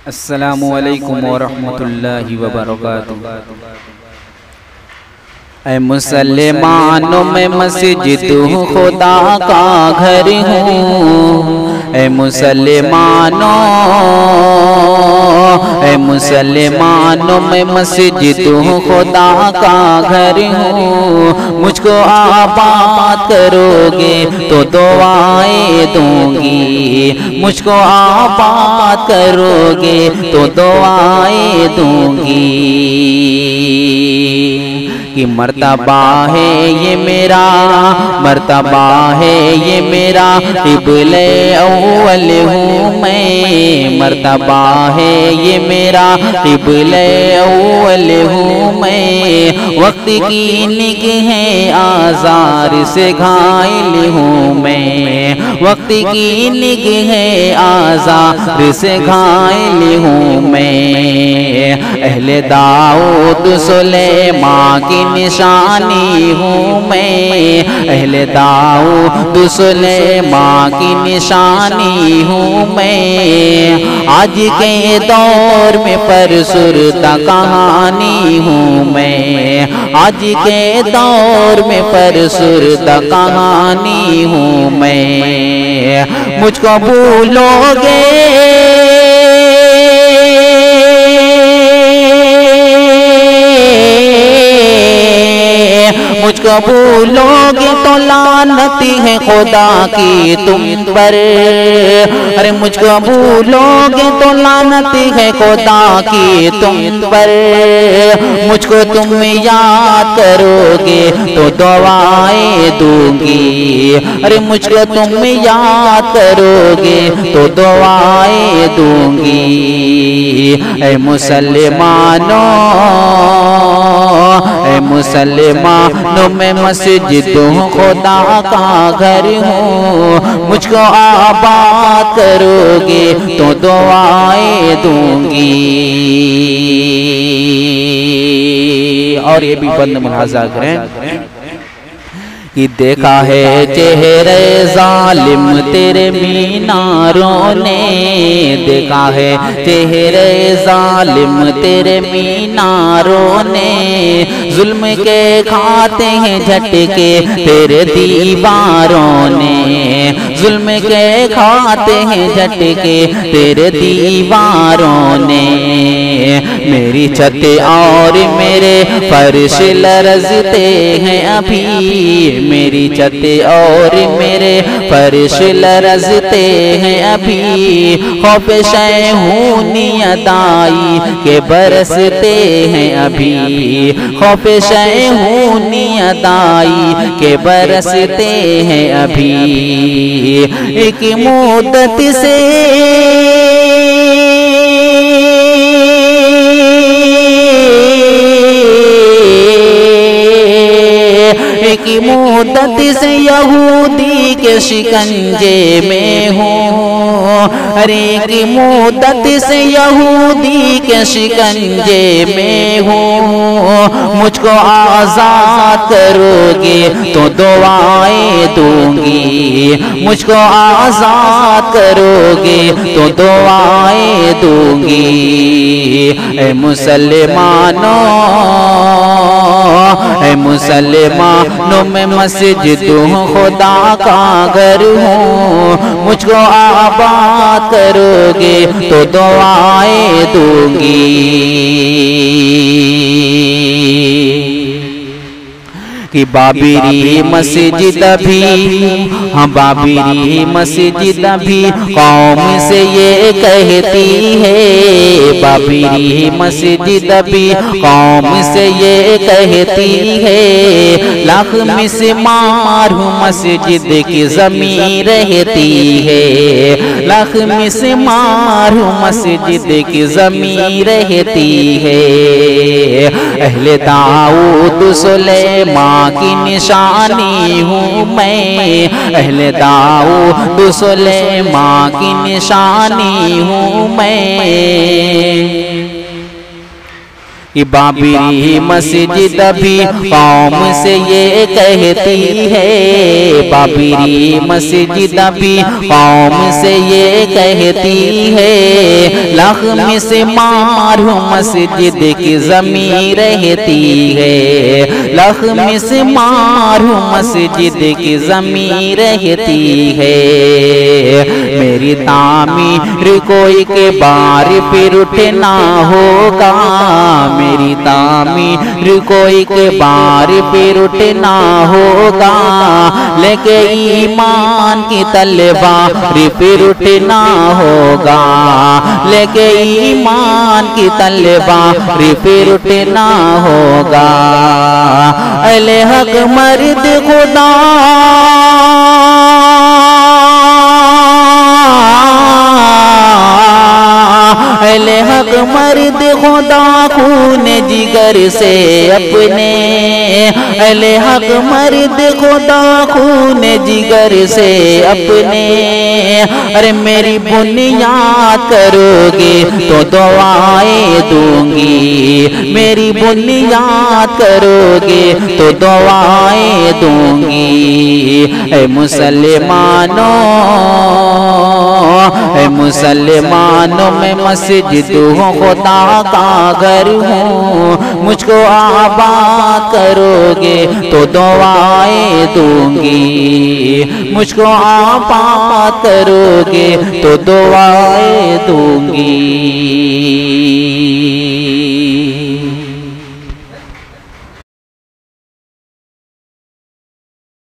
अस्सलामु अलैकुम वरहमतुल्लाहि वबरकातुहू। ऐ मुसलमानों में मस्जिद खुदा का घर हूँ। ऐ मुसलमानों में मस्जिद खुदा का घर हूँ। मुझको आबाद करोगे तो दुआएं दूंगी। मुझको आबाद करोगे तो दुआएं दूंगी। कि मर्तबा है ये मेरा, मर्तबा है ये मेरा, क़िबले अव्वल हूँ मैं। मर्तबा है ये मेरा, क़िबले अव्वल हूँ मैं। वक्त की निगाहें आज़ार से घायल हूँ मैं। वक्त की निगाहें आज़ार से घायल हूँ मैं। अहले दाऊद सुलेमान की निशानी हूँ मैं। अहले दाऊद सुलेमान की निशानी हूँ मैं। आज के दौर में परसुरता कहानी हूँ मैं। आज के दौर में परसुरता कहानी हूँ मैं। मुझको भूलोगे मुझको भूलोगे तो लानती है खुदा की तुम पर। अरे मुझको भूलोगे तो लानती है खुदा की तुम पर। मुझको तुम याद करोगे तो दुआएं दूंगी। अरे मुझको तुम याद करोगे तो दुआएं दूंगी। ऐ मुसलमानों, ऐ मुसलमानों में मस्जिद खुदा का घर हूँ। मुझको आबाद करोगे तो दुआएं दूंगी। और ये भी बंद मुलाजा करें कि देखा है चेहरे जालिम तेरे मीनारों ने। देखा है चेहरे जालिम तेरे मीनारों ने। जुल्म के खाते हैं झटके तेरे दीवारों ने। जुल्म के खाते हैं झटके तेरे दीवारों ने। मेरी छत और मेरे फर्श लरजते हैं अभी। मेरी छत और मेरे फर्श लरजते हैं अभी। खौफ शैहूनी अदाई के बरसते हैं अभी। खौफ शैहूनी अदाई के बरसते हैं अभी। एक मुद्दत से की मुद्दत से यहूदी के शिकंजे में हूँ। अरे की मुद्दत से यहूदी के शिकंजे में हूँ। मुझको आज़ाद करोगे तो दुआएं दूंगी। मुझको आज़ाद करोगे तो दुआएं दूंगी। ऐ मुसलमानों, ऐ मुसलमानों में मस्जिद खुदा का घर हूँ। मुझको आबाद करोगे तो दुआएं दूंगी। कि बाबरी मस्जिद भी, हाँ बाबरी मस्जिद भी कौम से ये कहती है। बाबरी मस्जिद भी कौम से ये कहती है। लाख मिस्मार हूँ मस्जिद की ज़मीन रहती है। लाख मिस्मार हूँ मस्जिद की ज़मीन रहती है। अहले दाऊद सुलेमान की निशानी हूँ मैं। अहले दाऊद सुलेमान की निशानी हूँ मैं। कि बाबरी मस्जिद भी कौम से ये कहती है, बाबरी मस्जिद भी कौम से ये कहती है, लख्म से मारू मस्जिद की ज़मीं रहती है, लख्म से मारू मस्जिद की ज़मीं रहती है। मेरी तामीर कोई के बार फिर उठना होगा, मेरी तामीर कोई के बार फिर उठना होगा, लेके ईमान की तलवार फिर उठना होगा, लेके ईमान की तलवार फिर उठना होगा। अहले हक मर्द खुदा अहले हक मर्द खुदा खून जिगर से अपने, अहले हक मर्द खुदा खून जिगर से अपने, अरे मेरी बुनियाद करोगे तो दुआएं दूंगी, मेरी बुनियाद करोगे तो दुआएं दूंगी। ऐ मुसलमानों, ऐ मुसलमानों मैं मस्जिद हूँ, खुदा का घर हूँ, मुझको आबाद करोगे तो दुआएं दूंगी, मुझको आबाद करोगे तो दुआएं दूंगी।